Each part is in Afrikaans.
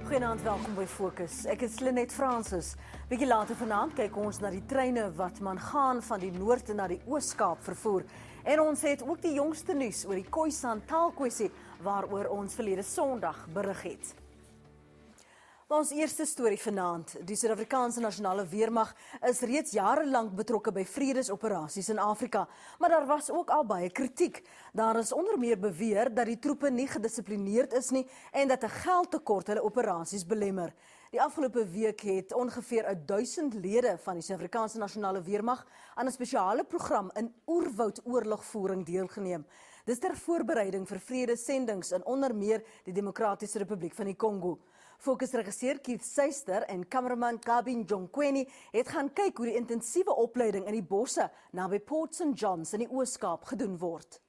Goeienaand, welkom by Fokus. Ek is Lenet Francis. Bietjie later vanaand kyk ons na die treine wat man gaan van die Noord na die Oos-Kaap vervoer. En ons het ook die jongste nuus oor die Khoisan taalkwessie waaroor ons verlede Sondag berig het. Maar ons eerste storie vanaand. Die Suid-Afrikaanse Nasionale Weermag is reeds jarelang betrokke by vredesoperasies in Afrika, maar daar was ook al baie kritiek. Daar is onder meer beweer dat die troepe nie gedissiplineerd is nie en dat 'n geldtekort hulle operasies belemmer. Die afgelope week het ongeveer 1000 lede van die Suid-Afrikaanse Nasionale Weermag aan 'n spesiale program in oerwoudoorlogvoering deelgeneem. Dis ter voorbereiding vir vredesendings in onder meer die Demokratiese Republiek van die Kongo. Fokusregisseur Keith Seister en kameraman Gabin Jonkweni het gaan kyk hoe die intensiewe opleiding in die bosse naby Port St. John's in die Oos-Kaap gedoen word.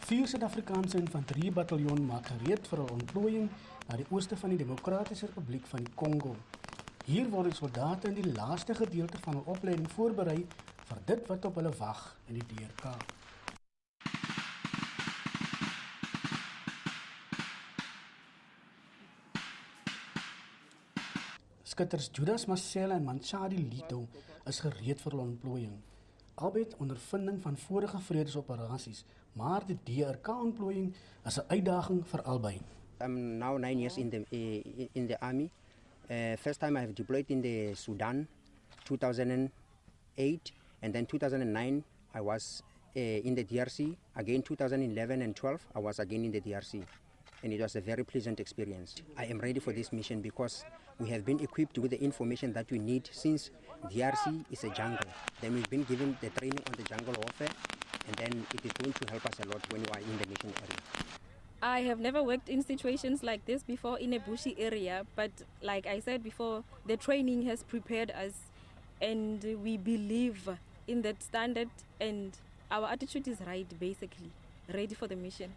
Vier Suid-Afrikaanse infanteriebataljon maak gereed vir 'n ontplooiing na die ooste van die Demokratiese Republiek van die Kongo. Hier word die soldate in die laaste gedeelte van hul opleiding voorberei vir dit wat op hulle wag in die DRK. Skutters Judas Marcel en Manchadi Lito is gereed vir hul ontplooiing. Albei het ondervinding van vorige vredesoperasies, maar die DRK-ontplooiing is 'n uitdaging vir albei. I'm now 9 years in the army. First time I have deployed in the Sudan, 2008, and then 2009 I was in the DRC. Again 2011 and 12 I was again in the DRC, and it was a very pleasant experience. I am ready for this mission because we have been equipped with the information that we need since DRC is a jungle. Then we've been given the training on the jungle warfare, and then it is going to help us a lot when we are in the mission area. I have never worked in situations like this before in a bushy area, but like I said before, the training has prepared us and we believe in that standard and our attitude is right, basically, ready for the mission.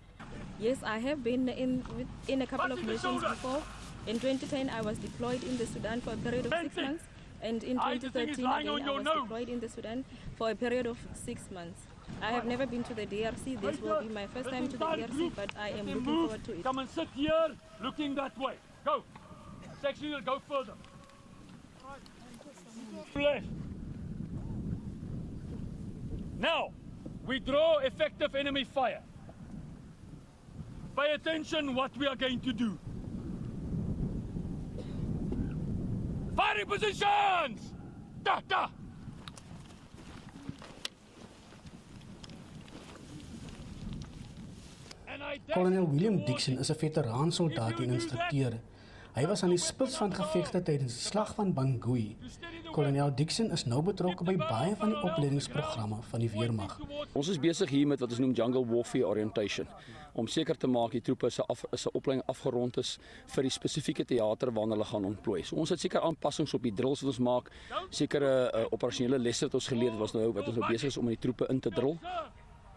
Yes, I have been in a couple of missions before. In 2010, I was deployed in the Sudan for a period of 6 months, and in 2013, again, I was deployed in the Sudan for a period of 6 months. I have never been to the DRC. This will be my first time to the DRC, but I am looking forward to it. Come and sit here, looking that way. Go. Section will go further. Left. Now, we draw effective enemy fire. Pay attention what we are going to do. Firing positions! Da, da! Kolonel William Dixon is 'n veteraan soldaat en instrukteur. Hy was aan die spits van gevegte tydens die slag van Bangui. Kolonel Dixon is nou betrokke by baie van die opleidingsprogramme van die weermag. Ons is besig hier met wat ons noem jungle warfare orientation, om seker te maak die troepe se opleiding afgerond is vir die spesifieke teater waarna hulle gaan ontplooi. So ons het seker aanpassings op die drills wat ons maak, sekere operasionele lesse wat ons geleer het wat ons nou besig is om in die troepe in te drill.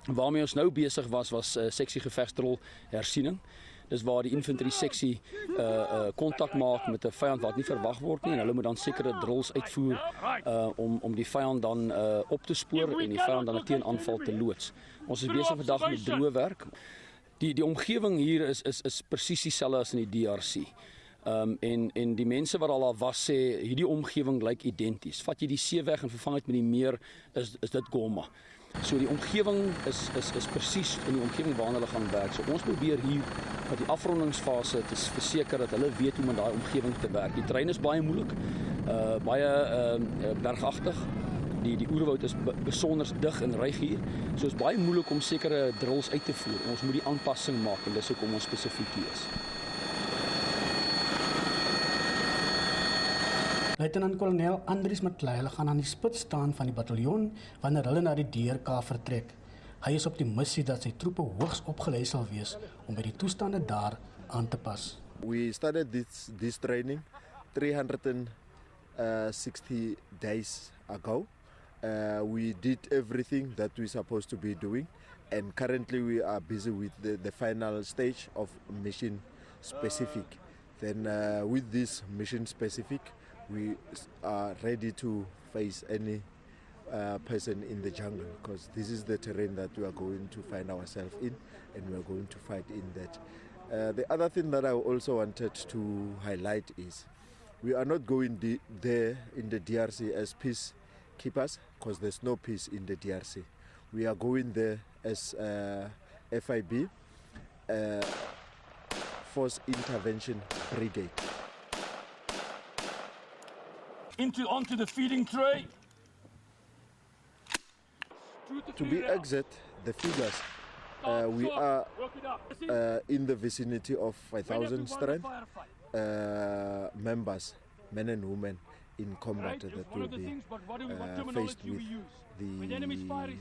Waarmee ons nou besig was seksie gevegsdrill hersiening. Dis waar die infanterie seksie kontak maak met 'n vyand wat nie verwag word nie en hulle moet dan sekere drills uitvoer om die vyand dan op te spoor en die vyand dan 'n teenaanval te loods. Ons is besig vandag met droë werk. Die omgewing hier is presies dieselfde as in die DRC. En die mense wat al was sê hierdie omgewing lyk identies. Vat jy die see weg en vervang dit met die meer, is dit Goma. So die omgewing is presies in die omgewing waarna hulle gaan werk. So ons probeer hier met die afrondingsfase te verseker dat hulle weet hoe om in daai omgewing te werk. Die terrein is baie moeilik, baie bergagtig. Die oerwoud is besonder dig en ryg hier. So is baie moeilik om sekere drills uit te voer. Ons moet die aanpassing maak en dis hoekom ons spesifiek hier is. Luitenant-kolonel Andries McLeod gaan aan die spits staan van die bataljon wanneer hulle na die DRK vertrek. Hy is optimisties dat sy troepe hoogs opgelei sal wees om by die toestande daar aan te pas. We started this training 360 days ago, We did everything that we're supposed to be doing, and currently we are busy with the final stage of mission specific. Then with this mission specific, we are ready to face any person in the jungle, because this is the terrain that we are going to find ourselves in, and we are going to fight in that. The other thing that I also wanted to highlight is we are not going there in the DRC as peacekeepers, because there's no peace in the DRC. We are going there as FIB, Force Intervention Brigade. Onto the feeding tray. To be exact, the figures, we are in the vicinity of 5,000 strength members, men and women in combat that will be faced with the Brigade.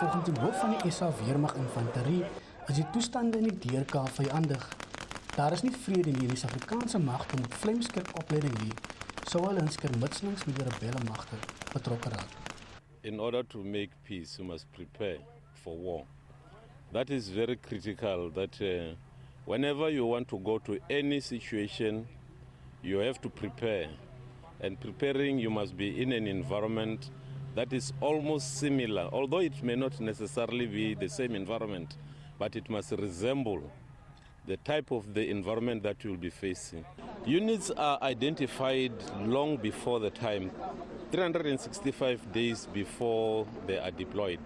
Volgens die hoof van die SA Weermag Infanterie is die toestande in die DRK vyandig. Daar is nie vrede nie en die Suid-Afrikaanse magte moet vlamskerp opleiding hê, sou hulle in skermutselings met die rebelle magte betrokke raak. In order to make peace, you must prepare for war. That is very critical, that whenever you want to go to any situation, you have to prepare. And preparing, you must be in an environment that is almost similar, although it may not necessarily be the same environment, but it must resemble the type of the environment that you will be facing. Units are identified long before the time, 365 days before they are deployed.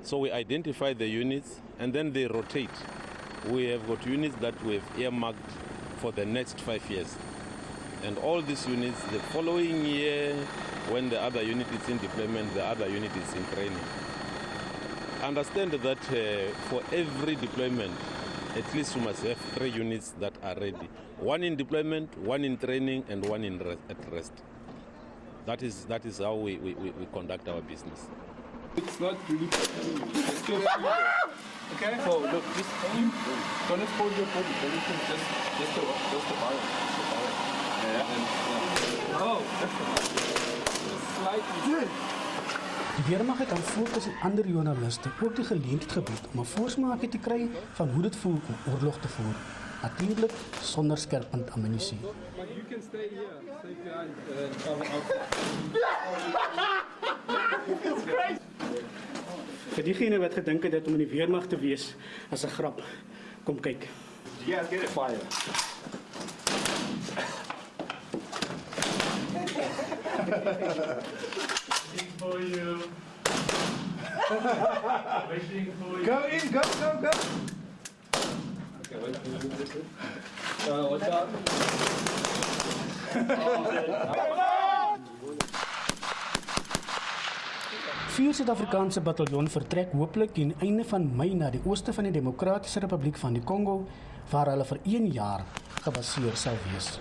So we identify the units and then they rotate. We have got units that we have earmarked for the next 5 years. And all these units, the following year, when the other unit is in deployment, the other unit is in training. Understand that for every deployment, at least you must have 3 units that are ready. 1 in deployment, 1 in training, and 1 at rest. That is how we conduct our business. It's not really okay? So look, just you don't expose your body. Everything just the bottom. Yeah. Oh, slightly. Die Weermag het aan Fokus en ander joernaliste ook die geleentheid gebied om 'n voorsmaakie te kry van hoe dit voel om oorlog te voer. Natuurlik sonder skerpend ammunisie. But you can stay here, stay behind and cover out. Vir diegene wat gedink het dat om in die weermag te wees as 'n grap, kom kyk. Yeah, get it fire. Waiting for you. Waiting for you. Go in, go. Okay, wait. What's up? Vier Suid-Afrikaanse bataljon vertrek hopelik teen einde van Mei na die ooste van die Demokratiese Republiek van die Kongo, waar hulle vir 1 jaar gebaseer sal wees.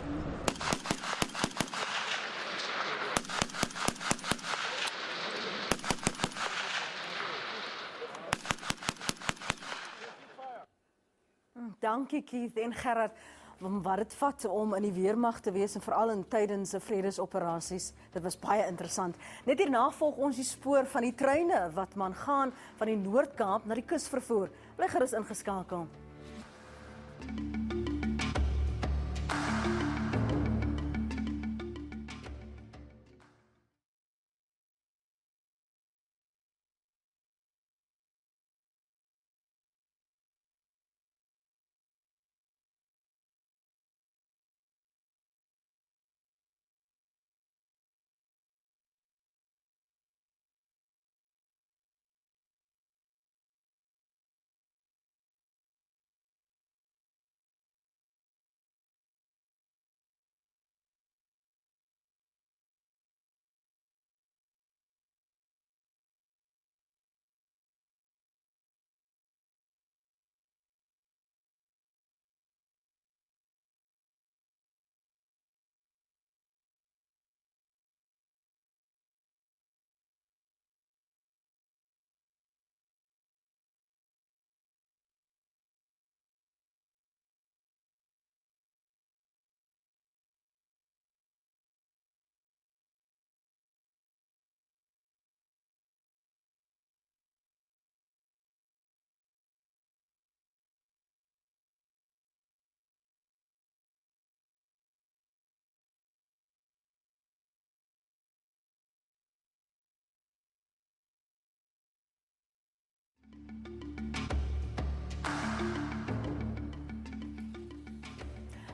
Dankie Keith en Gerard. Wat dit vat om in die weermag te wees en veral in tydens vredesoperasies. Dit was baie interessant. Net hierna volg ons die spoor van die treine wat man gaan van die Noord-Kaap na die kus vervoer. Bly gerus ingeskakel.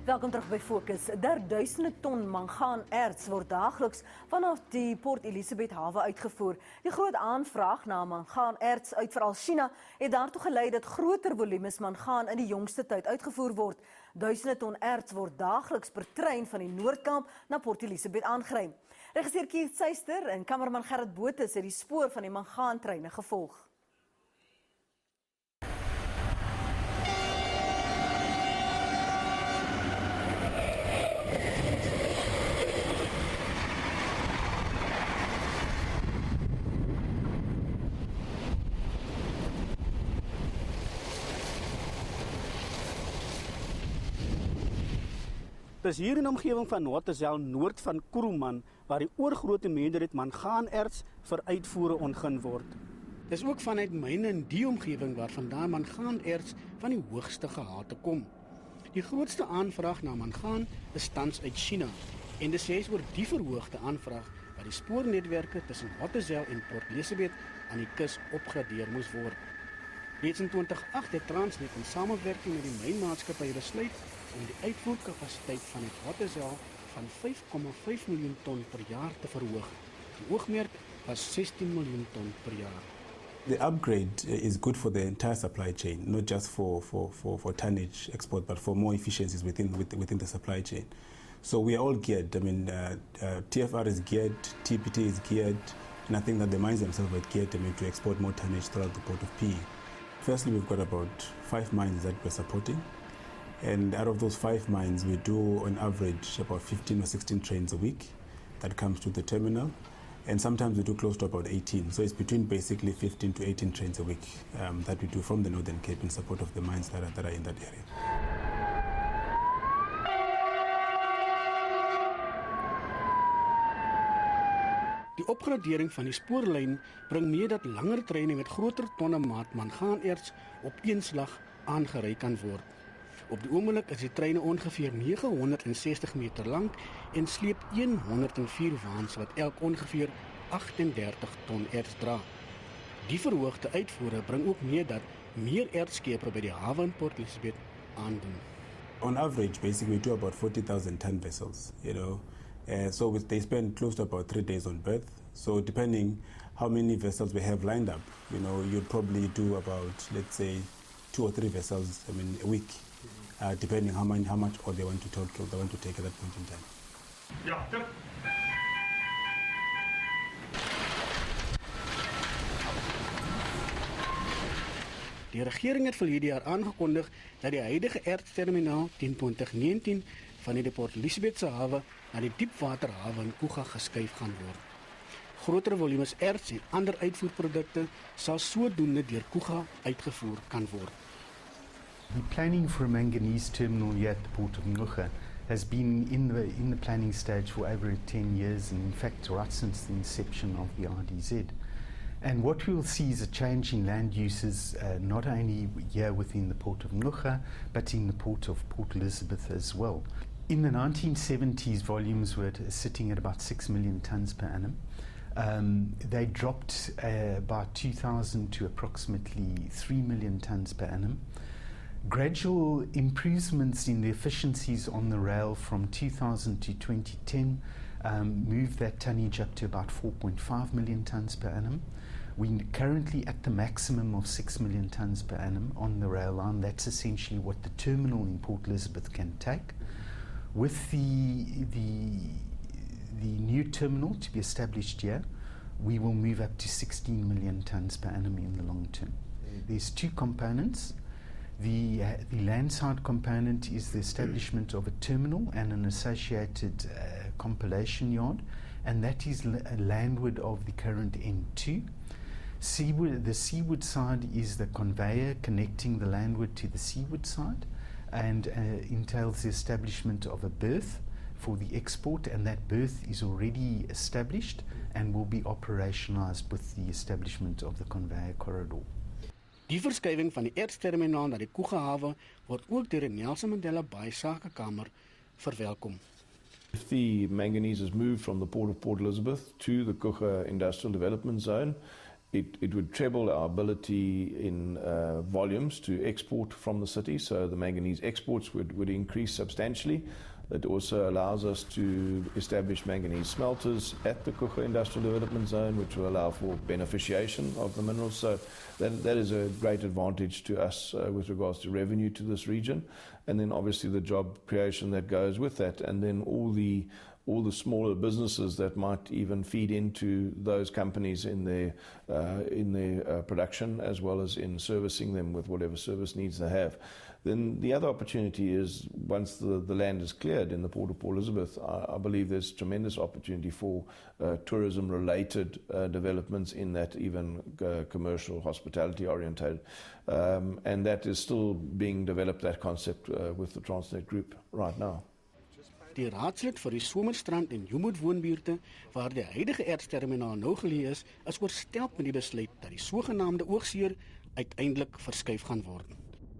Welkom terug by Fokus. Duisende ton mangaanerts word daagliks vanaf die Port Elizabeth hawe uitgevoer. Die groot aanvraag na mangaanerts uit veral China het daartoe gelei dat groter volumes mangaan in die jongste tyd uitgevoer word. Duisende ton erts word daagliks per trein van die Noordkamp na Port Elizabeth aangery. Regisseur Keith Seister en kameraman Gerrit Botha het die spoor van die mangaantreine gevolg. Dis hier in die omgewing van Noordezel, noord van Kuruman, waar die oorgrote meerderheid mangaanerts vir uitvoere ontgin word. Dis ook vanuit myne in die omgewing waar vandaan mangaanerts van die hoogste gehalte kom. Die grootste aanvraag na mangaan is tans uit China en dis juis oor die verhoogde aanvraag dat die spoornetwerke tussen Noordezel en Port Elizabeth aan die kus opgradeer moes word. Reeds in 2008 het Transnet in samewerking met die mynmaatskappy besluit om die uitvoerkapasiteit van die Noordezel van 5,5 miljoen ton per jaar te verhoog. Die oogmerk was 16 miljoen ton per jaar. The upgrade is good for the entire supply chain, not just for tonnage export, but for more efficiencies within the supply chain. So we are all geared. I mean, TFR is geared, TPT is geared, and I think that the mines themselves are geared to export more tonnage throughout the port of PE. Firstly, we've got about 5 mines that we're supporting. And out of those 5 mines, we do on average about 15 or 16 trains a week that comes to the terminal. And sometimes we do close to about 18. So it's between basically 15 to 18 trains a week that we do from the Northern Cape in support of the mines that are in that area. Die opgradering van die spoorlyn bring mee dat langer treine met groter tonnemaat mangaanerts op een slag aangery kan word. Op die oomblik is die treine ongeveer 960 meter lank en sleep 104 waens wat elk ongeveer 38 ton erts dra. Die verhoogde uitvoere bring ook mee dat meer ertskepe by die hawe in Port Elizabeth aandoen. On average, basically, we do about 40,000 ton vessels, so they spend close to about 3 days on berth. So depending how many vessels we have lined up, you'd probably do about, let's say, 2 or 3 vessels, a week. Depending how much ore they want to take at that point in time. Ja, tip. Die regering het verlede jaar aangekondig dat die huidige ertsterminaal teen 2019 van die Port Elizabeth se hawe na die diepwaterhawe in Kuga geskuif gaan word. Groter volumes erts en ander uitvoerprodukte sal sodoende deur Kuga uitgevoer kan word. The planning for a manganese terminal here at the Port of Ngqura has been in the planning stage for over 10 years, and in fact right since the inception of the RDZ. And what we'll see is a change in land uses, not only here within the Port of Ngqura, but in the Port of Port Elizabeth as well. In the 1970s, volumes were sitting at about 6 million tonnes per annum. They dropped by 2000 to approximately 3 million tonnes per annum. Gradual improvements in the efficiencies on the rail from 2000 to 2010 moved that tonnage up to about 4.5 million tonnes per annum. We're currently at the maximum of 6 million tonnes per annum on the rail line. That's essentially what the terminal in Port Elizabeth can take. With the new terminal to be established here, we will move up to 16 million tonnes per annum in the long term. There's 2 components. The landside component is the establishment of a terminal and an associated compilation yard, and that is landward of the current N2. The seaward side is the conveyor connecting the landward to the seaward side, and entails the establishment of a berth for the export, and that berth is already established and will be operationalized with the establishment of the conveyor corridor. Die verskywing van die ertsterminaal na die Kuga hawe word ook deur die Nelson Mandela Bay Sakekamer verwelkom. If the manganese is moved from the port of Port Elizabeth to the Kuga Industrial Development Zone, It would treble our ability in volumes to export from the city, so the manganese exports would increase substantially. It also allows us to establish manganese smelters at the Kucha Industrial Development Zone, which will allow for beneficiation of the minerals. So that is a great advantage to us with regards to revenue to this region. And then obviously the job creation that goes with that, and then all the smaller businesses that might even feed into those companies in their production, as well as in servicing them with whatever service needs they have. Then the other opportunity is, once the land is cleared in the Port of Port Elizabeth, I believe there's tremendous opportunity for tourism-related developments in that, even commercial, hospitality-oriented. And that is still being developed, that concept, with the Transnet Group right now. Die raadslid vir die Somerstrand en Joemoed woonbuurte, waar die huidige ertsterminaal nou geleë is oorstelp met die besluit dat die sogenaamde oogseer uiteindelik verskuif gaan word.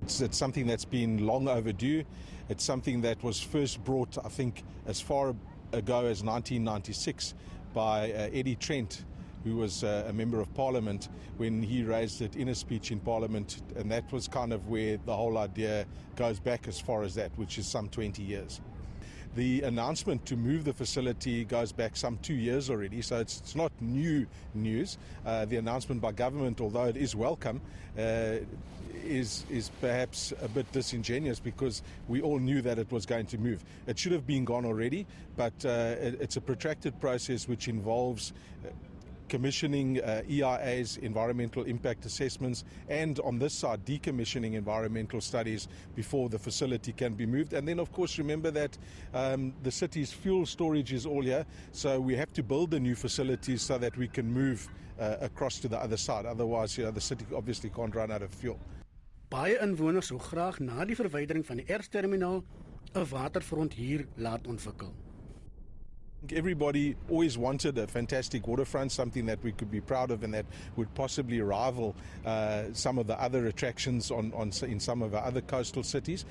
It's something that's been long overdue. It's something that was first brought, I think, as far ago as 1996 by Eddie Trent, who was a member of Parliament, when he raised it in a speech in Parliament, and that was kind of where the whole idea goes back as far as that, which is some 20 years. The announcement to move the facility goes back some 2 years already, so it's not new news. The announcement by government, although it is welcome, is perhaps a bit disingenuous, because we all knew that it was going to move. It should have been gone already, but it's a protracted process which involves commissioning EIAs, environmental impact assessments, and on this side, decommissioning environmental studies before the facility can be moved. And then, of course, remember that the city's fuel storage is all here, so we have to build the new facilities so that we can move across to the other side. Otherwise, the city obviously can't run out of fuel. Baie inwoners sou graag na die verwydering van die ertsterminaal 'n waterfront hier laat ontwikkel. Everybody always wanted a fantastic waterfront, something that we could be proud of and that would possibly rival some of the other attractions in some of our other coastal cities.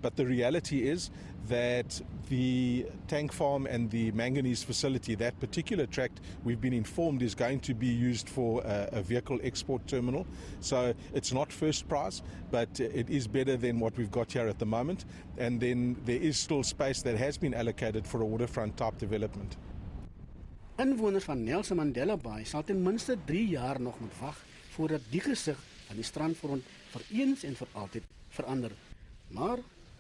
But the reality is that the tank farm and the manganese facility, that particular tract, we've been informed is going to be used for a vehicle export terminal. So it's not first prize, but it is better than what we've got here at the moment. And then there is still space that has been allocated for a waterfront type development. Inwoners van Nelson Mandela Bay sal ten minste 3 jaar nog moet wag voordat die gesig van die strandfront vir eens en vir altyd verander. Maar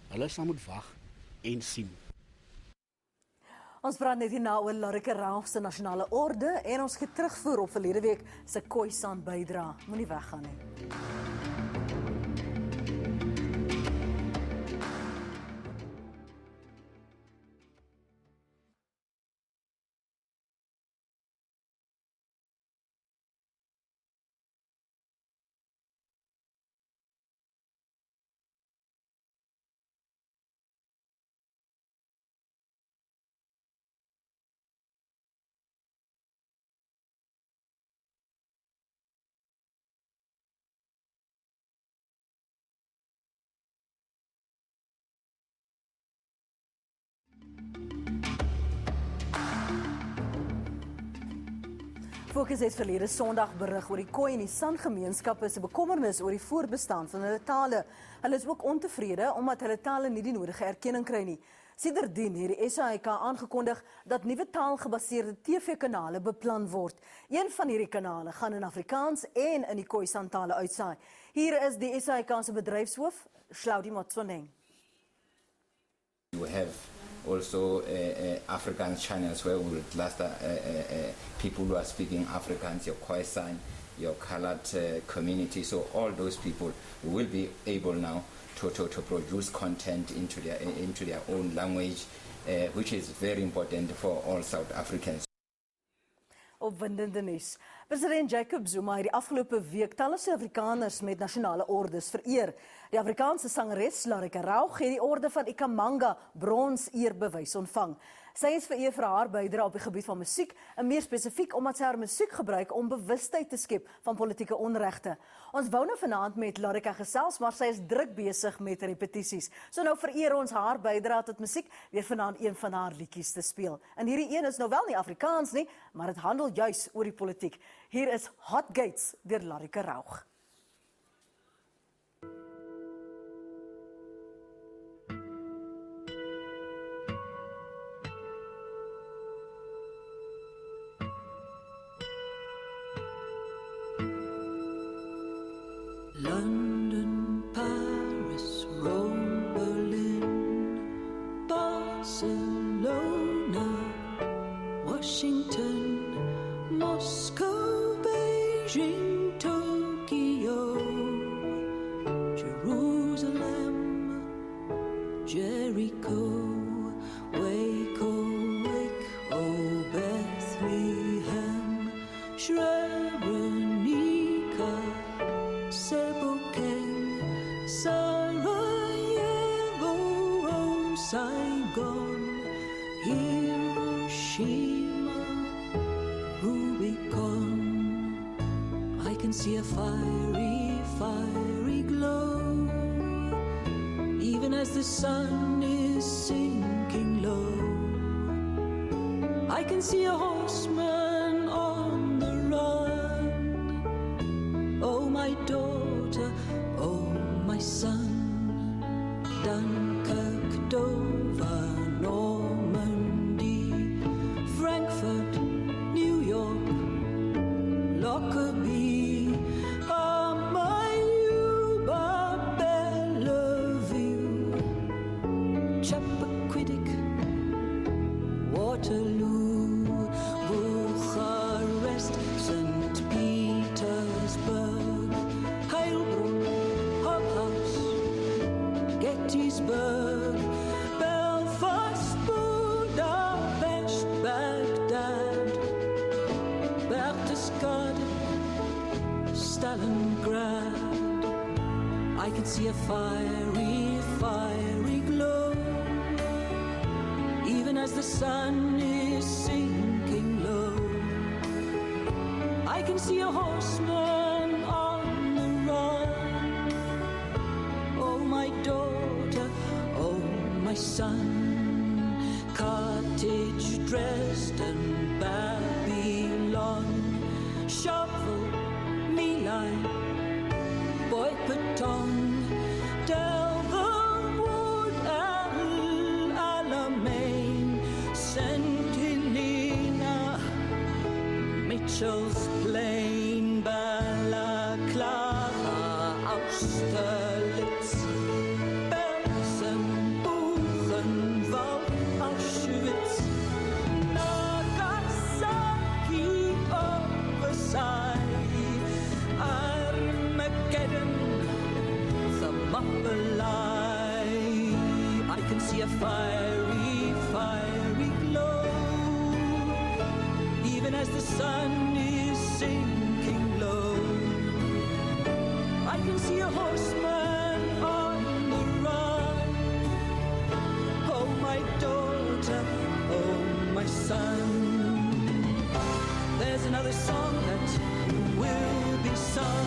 hulle sal moet wag en sien. Ons praat net hierna oor Larike Ralph se nasionale orde en ons gaan terugvoer op verlede week se Khoisan bydra. Moenie weggaan nie. Fokus het verlede Sondag berig oor die Khoi en die San gemeenskappe se bekommernis oor die voortbestaan van hulle tale. Hulle is ook ontevrede omdat hulle tale nie die nodige erkenning kry nie. Sedertdien het die SABC aangekondig dat nuwe taalgebaseerde TV-kanale beplan word. Een van hierdie kanale gaan in Afrikaans en in die Khoisan tale uitsaai. Hier is die SABC se bedryfshoof, Hlaudi Motsoneng. We have also African channels where we will cluster people who are speaking Afrikaans, your Khoisan, your colored community. So all those people will be able now to produce content into their own language, which is very important for all South Africans. Opwindende nuus. President Jacob Zuma het die afgelope week talle Suid-Afrikaners met nasionale ordes vereer. Die Afrikaanse sangeres Larike Ralph het die orde van Ikamanga brons eerbewys ontvang. Sy is vereer vir haar bydrae op die gebied van musiek, en meer spesifiek omdat sy haar musiek gebruik om bewustheid te skep van politieke onregte. Ons wou nou vanaand met Larika gesels, maar sy is druk besig met repetisies. So nou vereer ons haar bydrae tot musiek weer vanaand een van haar liedjies te speel. En hierdie een is nou wel nie Afrikaans nie, maar dit handel juis oor die politiek. Hier is Hot Gates deur Larika Raug. London, Paris, Rome, Berlin, Barcelona, Washington, Moscow, Beijing, Tokyo, Jerusalem, Jericho, Waco, Bethlehem, Srebrenica, Sebokeng, Sarajevo, Saigon, Hiroshima, Rubicon. I can see a fiery, fiery glow, even as the sun is sinking low. I can see a horseman on the run. Oh, my daughter, oh, my son. Dunkirk, Dover, Normandy, Frankfurt, New York, Lockerbie, Amayuba, Bellevue, Chappaquiddick, Waterloo, Bucharest, St. Petersburg, Heilbronn, Hobhouse, Gettysburg, Belfast, Budapest, Baghdad, Berchtesgaden, Stalingrad. I can see a fiery, fiery glow, even as the sun is sinking low. I can see a horseman on the run. Oh, my daughter, oh, my son. Carthage, Dresden, Babylon, Sharpeville, Milan, Boypatong, Delverwood, Alamein, St. Helena, Mitchell's Plain, Balaclava, Austerlitz, Belsen, Buchenwald, Auschwitz, Nagasaki, Versailles, Armageddon, Thermopylae. I can see a fiery, fiery glow, even as the sun is sinking low. I can see a horseman on the run. Oh, my daughter, oh, my son. There's another song that will be sung.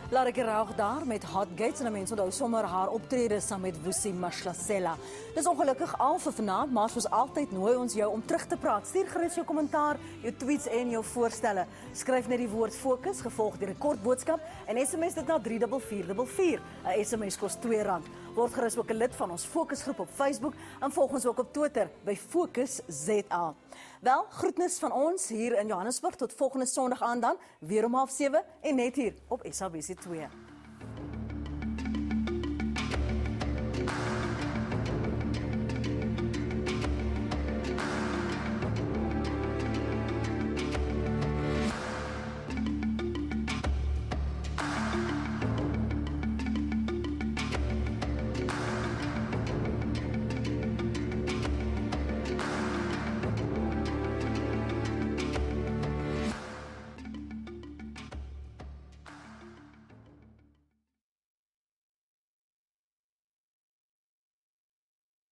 Larika Raug daar met Hot Gates en mense onthou sommer haar optrede saam met Vusi Mashlasela. Dis ongelukkig al vir vanaand, maar soos altyd nooi ons jou om terug te praat. Stuur gerus jou kommentaar, jou tweets en jou voorstelle. Skryf net die woord Fokus gevolg deur 'n kort boodskap en SMS dit na 34444. 'n SMS kos R2. Word gerus ook 'n lid van ons Fokusgroep op Facebook en volg ons ook op Twitter by Fokus ZA. Wel, groetnis van ons hier in Johannesburg tot volgende Sondag aan dan, weer om 6:30 en net hier op SABC 2.